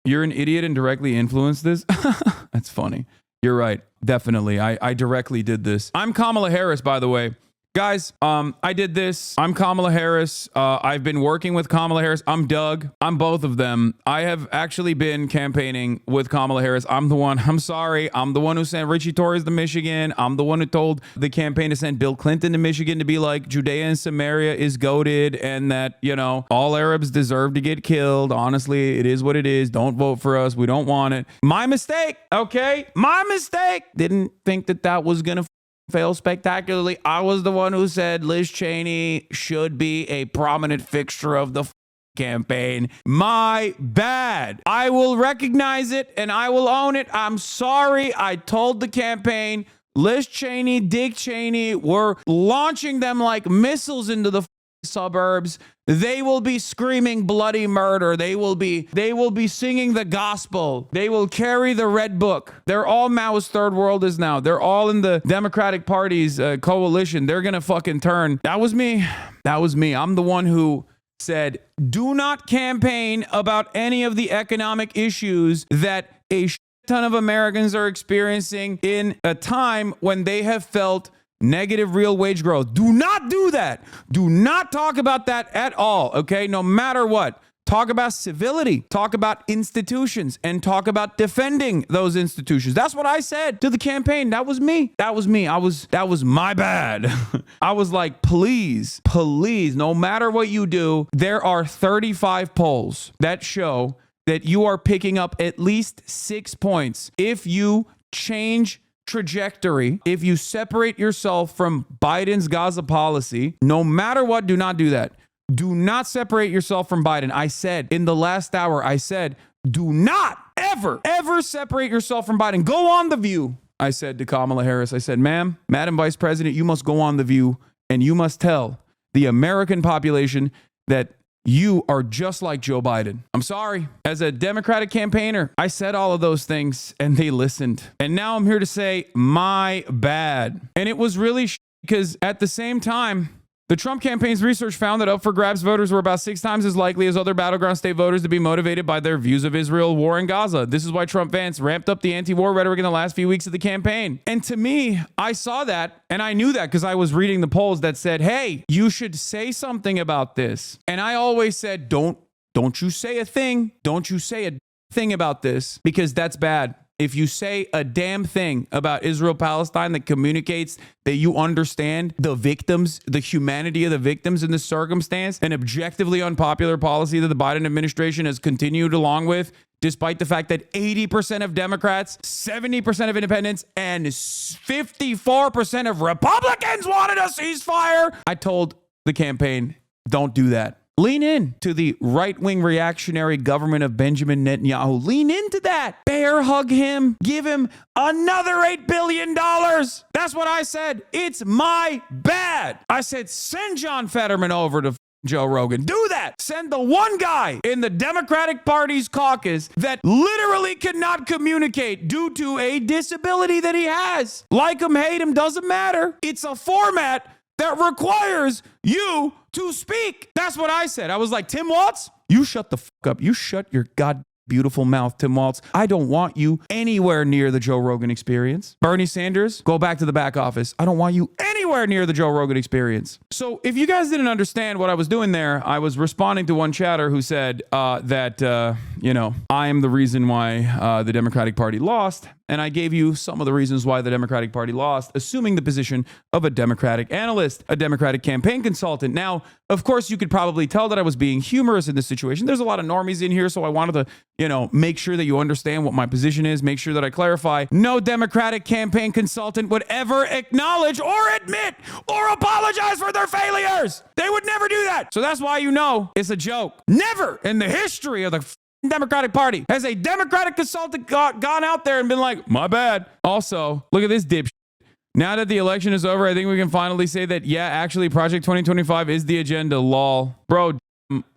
You're an idiot and directly influenced this? That's funny. You're right. Definitely. I directly did this. I'm Kamala Harris, by the way. Guys, I did this. I'm Kamala Harris. I've been working with Kamala Harris. I'm Doug. I'm both of them. I have actually been campaigning with Kamala Harris. I'm sorry. I'm the one who sent Richie Torres to Michigan. I'm the one who told the campaign to send Bill Clinton to Michigan to be like, Judea and Samaria is goated and that, you know, all Arabs deserve to get killed. Honestly, it is what it is. Don't vote for us. We don't want it. My mistake. Okay. My mistake. Didn't think that was going to fail spectacularly. I was the one who said Liz Cheney should be a prominent fixture of the campaign. My bad. I will recognize it and I will own it. I'm sorry. I told the campaign Liz Cheney, Dick Cheney were launching them like missiles into the suburbs. They will be screaming bloody murder. They will be singing the gospel. They will carry the red book. They're all Maoist third worlders now. They're all in the Democratic Party's coalition. They're gonna fucking turn. That was me. I'm the one who said, do not campaign about any of the economic issues that a shit ton of Americans are experiencing in a time when they have felt negative real wage growth. Do not do that. Do not talk about that at all, okay? No matter what. Talk about civility. Talk about institutions and talk about defending those institutions. That's what I said to the campaign. That was me. That was my bad. I was like, please, no matter what you do, there are 35 polls that show that you are picking up at least 6 points if you change trajectory, if you separate yourself from Biden's Gaza policy. No matter what, do not do that. Do not separate yourself from Biden. I said in the last hour, do not ever separate yourself from Biden. Go on The View. I said to Kamala Harris, I said, Madam Vice President, you must go on The View and you must tell the American population that you are just like Joe Biden. I'm sorry. As a Democratic campaigner, I said all of those things and they listened. And now I'm here to say my bad. And it was really because at the same time, the Trump campaign's research found that up for grabs voters were about 6 times as likely as other battleground state voters to be motivated by their views of Israel, war, and Gaza. This is why Trump fans ramped up the anti-war rhetoric in the last few weeks of the campaign. And to me, I saw that and I knew that because I was reading the polls that said, hey, you should say something about this. And I always said, don't you say a thing. Don't you say a thing about this because that's bad. If you say a damn thing about Israel-Palestine that communicates that you understand the victims, the humanity of the victims in this circumstance, an objectively unpopular policy that the Biden administration has continued along with, despite the fact that 80% of Democrats, 70% of independents, and 54% of Republicans wanted a ceasefire, I told the campaign, don't do that. Lean in to the right-wing reactionary government of Benjamin Netanyahu. Lean into that. Bear hug him. Give him another $8 billion. That's what I said. It's my bad. I said, send John Fetterman over to Joe Rogan. Do that. Send the one guy in the Democratic Party's caucus that literally cannot communicate due to a disability that he has. Like him, hate him, doesn't matter. It's a format that requires you to speak. That's what I said. I was like, Tim Walz, you shut the fuck up. You shut your god beautiful mouth, Tim Walz. I don't want you anywhere near the Joe Rogan experience. Bernie Sanders, go back to the back office. I don't want you anywhere near the Joe Rogan experience. So if you guys didn't understand what I was doing there, I was responding to one chatter who said that I am the reason why the Democratic Party lost. And I gave you some of the reasons why the Democratic Party lost, assuming the position of a Democratic analyst, a Democratic campaign consultant. Now, of course, you could probably tell that I was being humorous in this situation. There's a lot of normies in here, so I wanted to, make sure that you understand what my position is, make sure that I clarify. No Democratic campaign consultant would ever acknowledge or admit or apologize for their failures. They would never do that. So that's why it's a joke. Never in the history of the Democratic Party has a Democratic consultant gone out there and been like, my bad. Also, look at this dipshit. Now that the election is over, I think we can finally say that, yeah, actually, Project 2025 is the agenda, lol. Bro,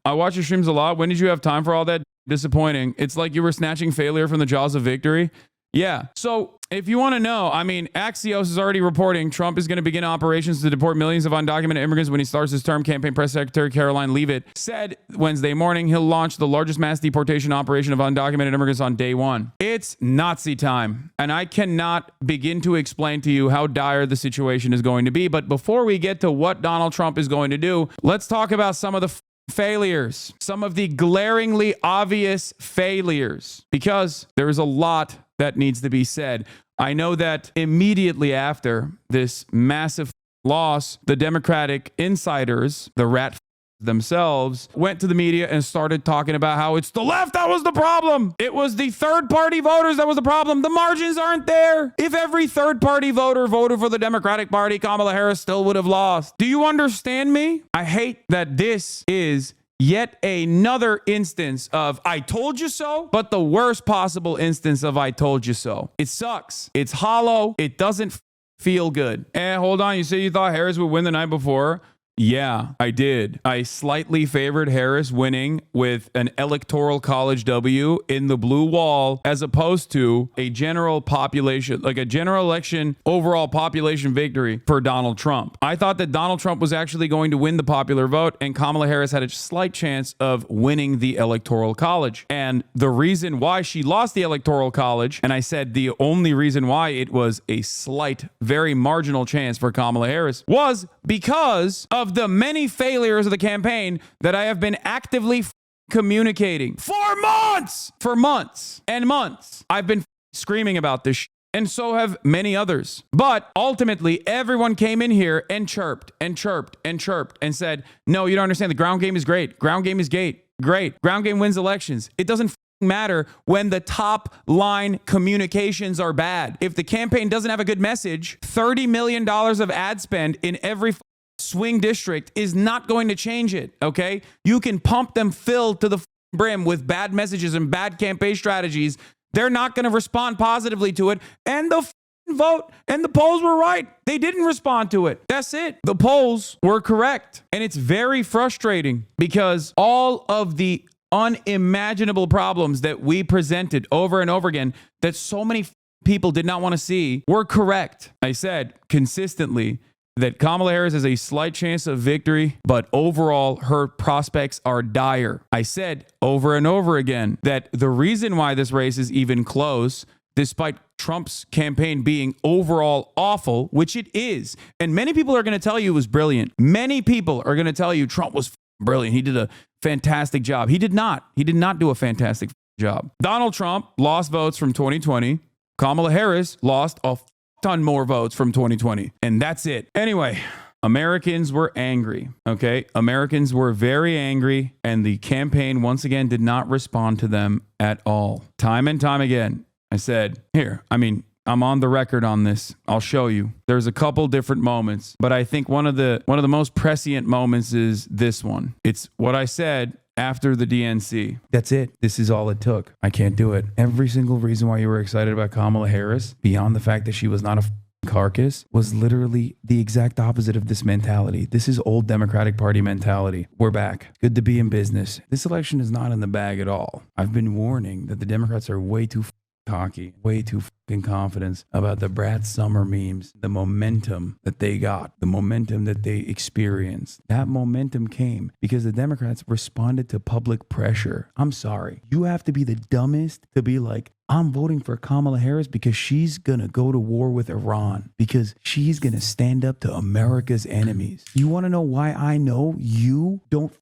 I watch your streams a lot. When did you have time for all that? Disappointing. It's like you were snatching failure from the jaws of victory. Yeah. So if you want to know, I mean, Axios is already reporting Trump is going to begin operations to deport millions of undocumented immigrants when he starts his term. Campaign press secretary Caroline Leavitt said Wednesday morning he'll launch the largest mass deportation operation of undocumented immigrants on day one. It's Nazi time. And I cannot begin to explain to you how dire the situation is going to be. But before we get to what Donald Trump is going to do, let's talk about some of the failures, some of the glaringly obvious failures, because there is a lot that needs to be said. I know that immediately after this massive loss, the Democratic insiders, the rat themselves, went to the media and started talking about how it's the left that was the problem. It was the third-party voters that was the problem. The margins aren't there. If every third-party voter voted for the Democratic Party, Kamala Harris still would have lost. Do you understand me? I hate that this is yet another instance of I told you so, but the worst possible instance of I told you so. It sucks. It's hollow. It doesn't feel good. And hold on, you say you thought Harris would win the night before? Yeah, I did. I slightly favored Harris winning with an electoral college W in the blue wall, as opposed to a general population, like a general election overall population victory for Donald Trump. I thought that Donald Trump was actually going to win the popular vote, and Kamala Harris had a slight chance of winning the electoral college. And the reason why she lost the electoral college, and I said the only reason why it was a slight, very marginal chance for Kamala Harris, was because of the many failures of the campaign that I have been actively communicating for months. For months and months, I've been screaming about this and so have many others. But ultimately, everyone came in here and chirped and chirped and chirped and said, no, you don't understand. The ground game is great. Ground game is great. Ground game wins elections. It doesn't matter when the top line communications are bad. If the campaign doesn't have a good message, $30 million of ad spend in every swing district is not going to change it, okay? You can pump them filled to the brim with bad messages and bad campaign strategies. They're not going to respond positively to it. And the vote and the polls were right. They didn't respond to it. That's it. The polls were correct. And it's very frustrating because all of the unimaginable problems that we presented over and over again that so many people did not want to see were correct. I said consistently that Kamala Harris has a slight chance of victory, but overall, her prospects are dire. I said over and over again that the reason why this race is even close, despite Trump's campaign being overall awful, which it is, and many people are going to tell you it was brilliant. Many people are going to tell you Trump was brilliant. He did a fantastic job. He did not. He did not do a fantastic job. Donald Trump lost votes from 2020. Kamala Harris lost a ton more votes from 2020. And that's it. Anyway, Americans were angry. Okay. Americans were very angry. And the campaign, once again, did not respond to them at all. Time and time again, I said, I'm on the record on this. I'll show you. There's a couple different moments, but I think one of the most prescient moments is this one. It's what I said after the DNC. That's it. This is all it took. I can't do it. Every single reason why you were excited about Kamala Harris, beyond the fact that she was not a carcass, was literally the exact opposite of this mentality. This is old Democratic Party mentality. We're back. Good to be in business. This election is not in the bag at all. I've been warning that the Democrats are way too cocky, way too fucking confident about the Brad Summer memes, the momentum that they got, the momentum that they experienced. That momentum came because the Democrats responded to public pressure. I'm sorry. You have to be the dumbest to be like, I'm voting for Kamala Harris because she's going to go to war with Iran, because she's going to stand up to America's enemies. You want to know why I know you don't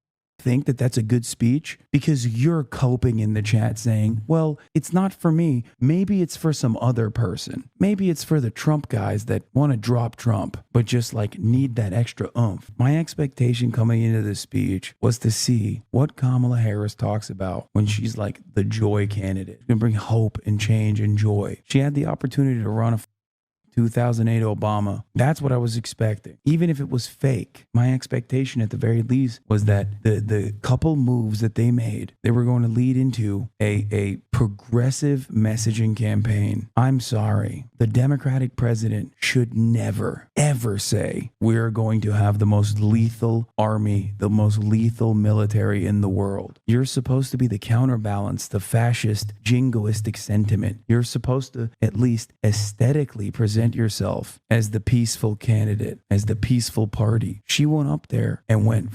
think that that's a good speech? Because you're coping in the chat saying, well, it's not for me. Maybe it's for some other person. Maybe it's for the Trump guys that want to drop Trump, but just like need that extra oomph. My expectation coming into this speech was to see what Kamala Harris talks about when she's like the joy candidate. She's going to bring hope and change and joy. She had the opportunity to run a 2008 Obama. That's what I was expecting. Even if it was fake, my expectation at the very least was that the couple moves that they made, they were going to lead into a progressive messaging campaign. I'm sorry. The Democratic president should never, ever say we're going to have the most lethal army, the most lethal military in the world. You're supposed to be the counterbalance to fascist, jingoistic sentiment. You're supposed to at least aesthetically present yourself as the peaceful candidate, as the peaceful party. She went up there and went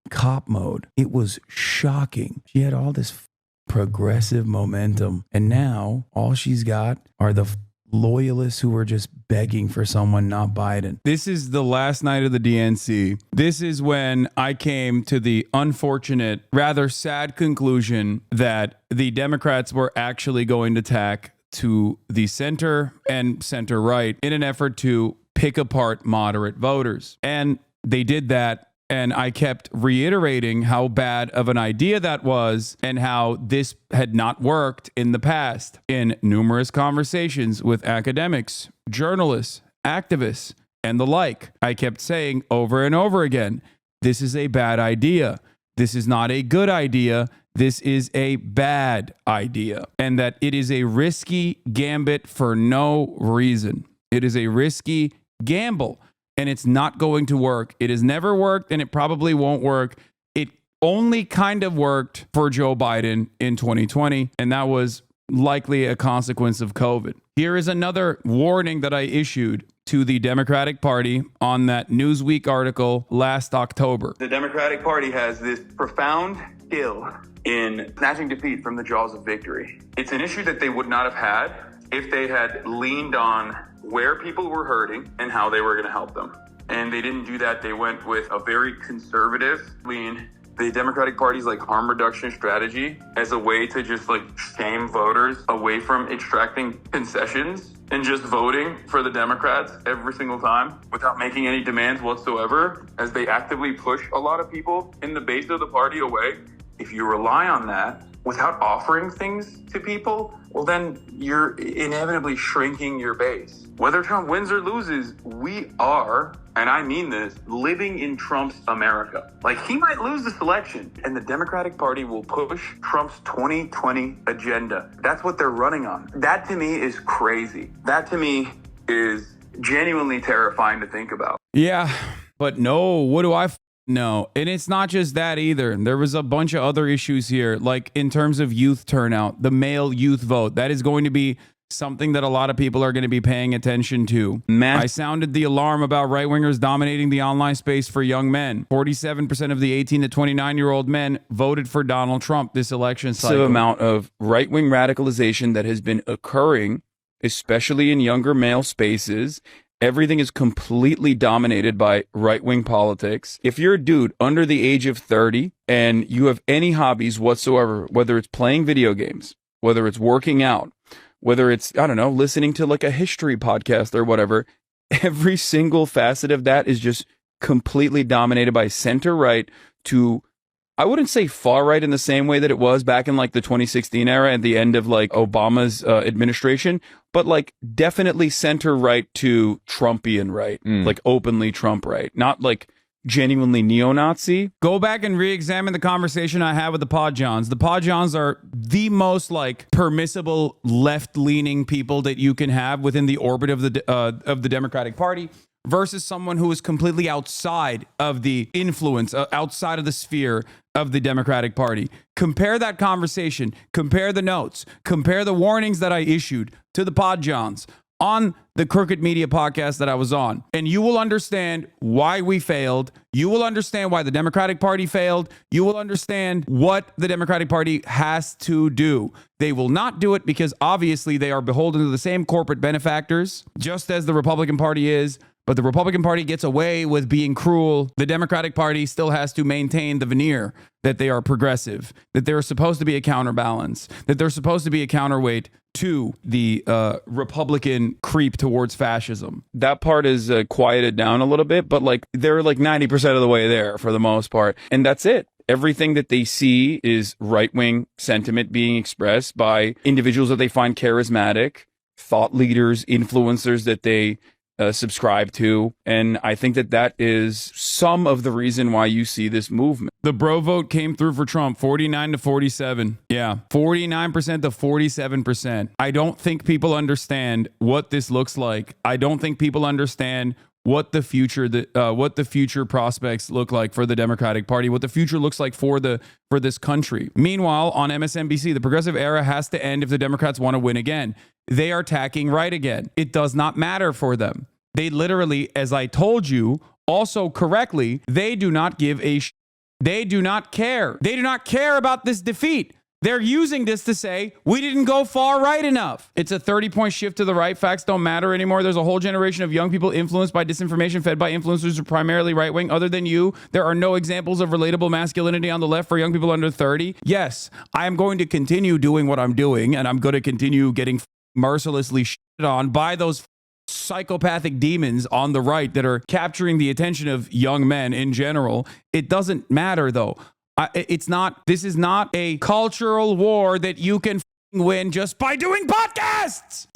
cop mode. It was shocking. She had all this progressive momentum, and now all she's got are the loyalists who are just begging for someone, not Biden. This is the last night of the DNC. This is when I came to the unfortunate, rather sad conclusion that the Democrats were actually going to tack to the center and center right in an effort to pick apart moderate voters. And they did that. And I kept reiterating how bad of an idea that was and how this had not worked in the past in numerous conversations with academics, journalists, activists, and the like. I kept saying over and over again, this is a bad idea. This is not a good idea. This is a bad idea. And that it is a risky gambit for no reason. It is a risky gamble. And it's not going to work. It has never worked, and it probably won't work. It only kind of worked for Joe Biden in 2020, and that was likely a consequence of COVID. Here is another warning that I issued to the Democratic Party on that Newsweek article last October. The Democratic Party has this profound skill in snatching defeat from the jaws of victory. It's an issue that they would not have had if they had leaned on where people were hurting and how they were going to help them. And they didn't do that. They went with a very conservative lean. The Democratic Party's harm reduction strategy as a way to just shame voters away from extracting concessions and just voting for the Democrats every single time without making any demands whatsoever, as they actively push a lot of people in the base of the party away. If you rely on that without offering things to people, well, then you're inevitably shrinking your base. Whether Trump wins or loses, we are, and I mean this, living in Trump's America. He might lose this election, and the Democratic Party will push Trump's 2020 agenda. That's what they're running on. That to me is crazy. That to me is genuinely terrifying to think about. Yeah, but no, what do I know? And it's not just that either. There was a bunch of other issues here, like in terms of youth turnout, the male youth vote. That is going to be something that a lot of people are going to be paying attention to. I sounded the alarm about right-wingers dominating the online space for young men. 47% of the 18 to 29-year-old men voted for Donald Trump this election cycle. The amount of right-wing radicalization that has been occurring, especially in younger male spaces. Everything is completely dominated by right-wing politics. If you're a dude under the age of 30 and you have any hobbies whatsoever, whether it's playing video games, whether it's working out, whether it's, I don't know, listening to a history podcast or whatever, every single facet of that is just completely dominated by center-right to, I wouldn't say far-right in the same way that it was back in the 2016 era at the end of Obama's administration, but definitely center-right to Trumpian right, openly Trump right, not genuinely neo-Nazi. Go back and re-examine the conversation I had with the Podjohns. The Podjohns are the most permissible left-leaning people that you can have within the orbit of the Democratic Party, versus someone who is completely outside of the influence, outside of the sphere of the Democratic Party. Compare that conversation, compare the notes, compare the warnings that I issued to the Podjohns on the Crooked Media podcast that I was on, and you will understand why we failed. You will understand why the Democratic Party failed. You will understand what the Democratic Party has to do. They will not do it because obviously they are beholden to the same corporate benefactors, just as the Republican Party is. But the Republican Party gets away with being cruel. The Democratic Party still has to maintain the veneer that they are progressive, that they're supposed to be a counterbalance, that they're supposed to be a counterweight to the Republican creep towards fascism. That part is quieted down a little bit, but they're 90% of the way there for the most part. And that's it. Everything that they see is right-wing sentiment being expressed by individuals that they find charismatic, thought leaders, influencers that they subscribe to. And I think that that is some of the reason why you see this movement. The bro vote came through for Trump, 49 to 47. Yeah, 49% to 47%. I don't think people understand what this looks like. I don't think people understand what the future prospects look like for the Democratic Party, what the future looks like for this country. Meanwhile, on MSNBC, the progressive era has to end if the Democrats want to win again. They are tacking right again. It does not matter for them. They literally, as I told you, also correctly, they do not give a They do not care. They do not care about this defeat. They're using this to say, we didn't go far right enough. It's a 30-point shift to the right. Facts don't matter anymore. There's a whole generation of young people influenced by disinformation fed by influencers who are primarily right-wing. Other than you, there are no examples of relatable masculinity on the left for young people under 30. Yes, I am going to continue doing what I'm doing, and I'm going to continue getting mercilessly shit on by those psychopathic demons on the right that are capturing the attention of young men in general. It doesn't matter, though. This is not a cultural war that you can win just by doing podcasts.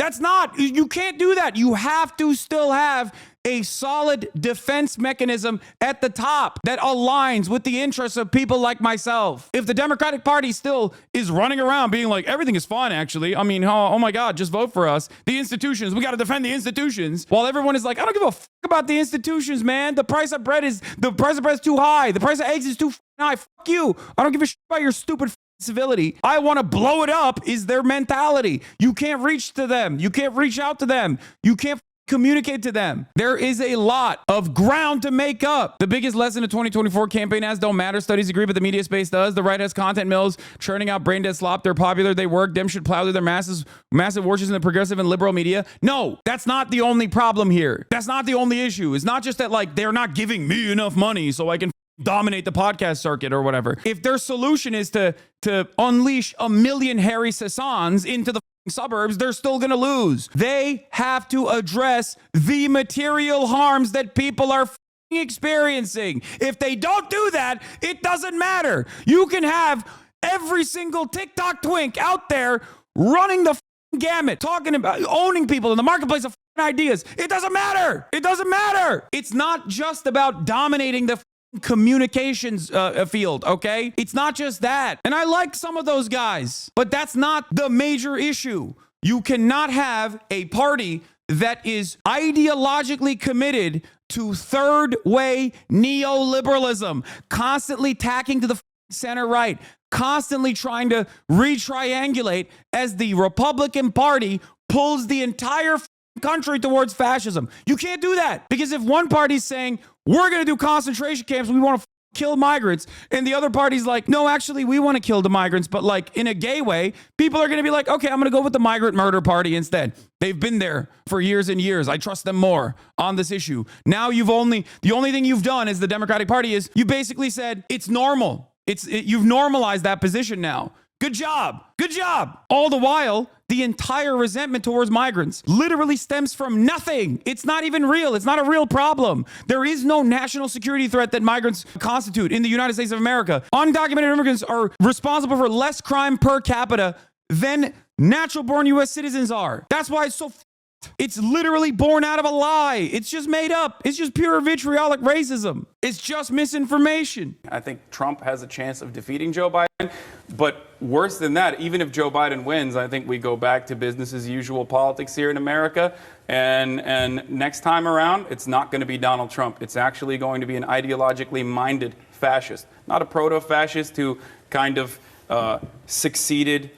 You can't do that. You have to still have a solid defense mechanism at the top that aligns with the interests of people like myself. If the Democratic Party still is running around being like, everything is fine, actually. I mean, oh my God, just vote for us. The institutions, we got to defend the institutions. While everyone is like, I don't give a fuck about the institutions, man. The price of bread is too high. The price of eggs is too high. Fuck you. I don't give a shit about your stupid civility. I want to blow it up is their mentality. You can't reach to them. You can't reach out to them. You can't communicate to them. There is a lot of ground to make up. The biggest lesson of 2024 campaign ads don't matter. Studies agree, but the media space does. The right has content mills churning out brain dead slop. They're popular. They work. Dem should plow through their massive wars in the progressive and liberal media. No, that's not the only problem here. That's not the only issue. It's not just that like they're not giving me enough money so I can dominate the podcast circuit or whatever. If their solution is to unleash 1 million Harry Hassans into the suburbs, they're still going to lose. They have to address the material harms that people are experiencing. If they don't do that, it doesn't matter. You can have every single TikTok twink out there running the gamut, talking about owning people in the marketplace of ideas. It doesn't matter. It doesn't matter. It's not just about dominating the communications field, okay? It's not just that. And I like some of those guys, but that's not the major issue. You cannot have a party that is ideologically committed to third way neoliberalism, constantly tacking to the center right, constantly trying to re-triangulate as the Republican Party pulls the entire country towards fascism. You can't do that, because if one party's saying, we're going to do concentration camps, we want to kill migrants, and the other party's like, no, actually, we want to kill the migrants, but like in a gay way, people are going to be like, okay, I'm going to go with the migrant murder party instead. They've been there for years and years. I trust them more on this issue. Now the only thing you've done as the Democratic Party is you basically said it's normal. You've normalized that position now. Good job. Good job. All the while, the entire resentment towards migrants literally stems from nothing. It's not even real. It's not a real problem. There is no national security threat that migrants constitute in the United States of America. Undocumented immigrants are responsible for less crime per capita than natural-born U.S. citizens are. That's why it's so it's literally born out of a lie. It's just made up. It's just pure vitriolic racism. It's just misinformation. I think Trump has a chance of defeating Joe Biden. But worse than that, even if Joe Biden wins, I think we go back to business as usual politics here in America. And next time around, it's not going to be Donald Trump. It's actually going to be an ideologically minded fascist, not a proto-fascist who kind of succeeded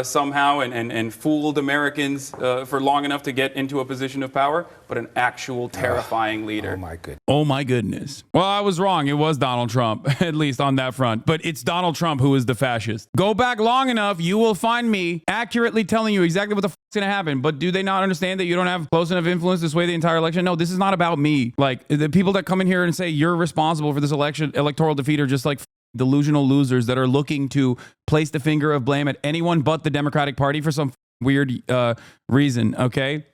somehow and fooled Americans for long enough to get into a position of power, but an actual terrifying leader. Oh, my goodness. Oh, my goodness. Well, I was wrong. It was Donald Trump, at least on that front. But it's Donald Trump who is the fascist. Go back long enough, you will find me accurately telling you exactly what the fuck's going to happen. But do they not understand that you don't have close enough influence to sway the entire election? No, this is not about me. Like, the people that come in here and say you're responsible for this electoral defeat are just like delusional losers that are looking to place the finger of blame at anyone but the Democratic Party for some weird reason, okay?